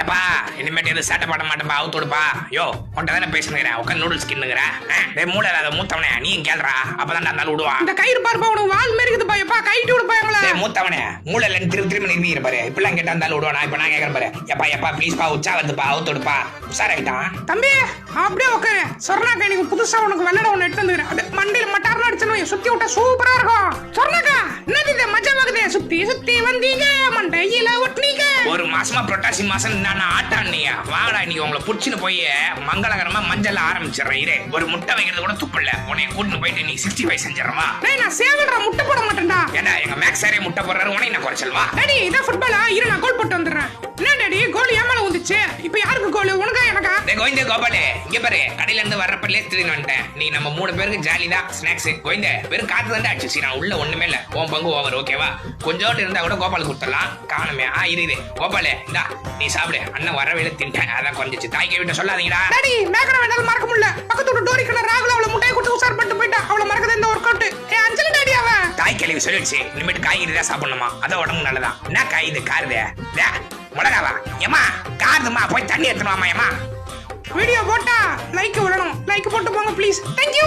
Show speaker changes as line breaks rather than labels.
ஏப்பா இனிமேட்டு எதுவும் சேட்டை பண்ண மாட்டேப்பா அவுத்துடுப்பா. யோ உன்ட்ட தானே பேசுனுங்கிறேன், உட்காந்து நூடுல்ஸ் கிண்ணுங்கிறேன். மூளை இல்லாத மூத்தவனே நீயும் கேள்றா, அப்பதான் அந்த விடுவான்.
இந்த கயிறு பாருப்பா, உனக்கு வால் மாரி இருக்குதுப்பா. எப்பா கைட்டு விடுப்பா எங்கள.
மூத்தவனே மூளை இல்லைன்னு திரும்பி நிறுத்திக்கிற பாரு. இப்பெல்லாம் கேட்டா இருந்தாலும் விடுவானா? இப்ப நான் கேட்கறேன் பாரு. எப்பா ப்ளீஸ்ப்பா உச்சா வந்துப்பா அவுத்துடுப்பா. உஷாராயிட்டான்
தம்பி. அப்படியே உட்காரு. சொர்ணாக்கா இன்னைக்கு புதுசா உனக்கு வெள்ளட ஒண்ணு எடுத்து வந்துக்கிறேன். அப்படியே மண்டையில மட்டார்னு அடிச்சணும், சுத்தி விட்டா சூப்பரா இருக்கும். சொர்ணாக்கா என்னது இது மஜாவாகுதே? சுத்தி சுத்தி வந்தீங்க மண்டையில ஒட்டினீங்க.
ஒரு மாசமா புரட்டாசி மாசம் நான் ஆட்டான்னியா. வாங்கடா இன்னைக்கு உங்களை புடிச்சுன்னு போய் மங்களகரமா மஞ்சள் ஆரம்பிச்சிடறேன். இரு ஒரு முட்டை வைக்கிறது கூட துப்பில்ல. உன்னை கூட்டின்னு போயிட்டு நீ 65 செஞ்சிடறவா.
நான் சேவல்ற முட்டை போட மாட்டேன்டா.
ஏண்டா எங்க மேக்ஸ் சாரே முட்டை போடுறாரு, உனக்கு நான் குறைச்சல்வா.
டாடி இதான் ஃபுட்பாலா? இரு நான் கோல் போட்டு வந்துடுறேன். என்ன டாடி கோல் ஏமால வந்துச்சு? இப்போ யாருக்கு கோல், உனக்கா எனக்கா?
கோவிந்த கோபாலே இங்க பாரு, கடையில இருந்து வர்றப்பலே திடீர்னு வந்துட்டேன். நீ நம்ம 3 பேருக்கு ஜாலி தான் ஸ்நாக்ஸ். கோவிந்த வெறும் காத்து தான் அடிச்சு, நான் உள்ள ஒண்ணுமே இல்ல. உன் பங்கு ஓவர் ஓகேவா? கொஞ்சோண்டு இருந்தா கூட கோபாலுக்கு கொடுத்துடலாம். காணுமே இரு கோபாலே இந்தா நீ சாப்பிடு. அண்ணன் வரவேல தின்ட்டேன், அதான் கொஞ்சிச்சு. தாய்க்கை விட்ட சொல்லாதீங்கடா.
டாடி மேக்கற வேண்டாம் மறக்க முடியல. பக்கத்து வீட்டு டோரி கண்ண ராகுல அவளை முட்டையை கொடுத்து உசார் பண்ணிட்டு போயிட்டா. அவளை மறக்கத இந்த ஒர்க் அவுட். அஞ்சலி டாடி அவ
தாய் கிளவி சொல்லிடுச்சு, இனிமேட்டு காய்கறி தான் சாப்பிடணுமா, அதான் உடம்பு நல்லதான். என்ன காய் இது காருதே மிளகாவா? ஏமா காருதுமா, போய் தண்ணி எடுத்துருவாமா. ஏமா
வீடியோ போட்டா லைக் விடணும். லைக் போட்டு போங்க ப்ளீஸ். தேங்க்யூ.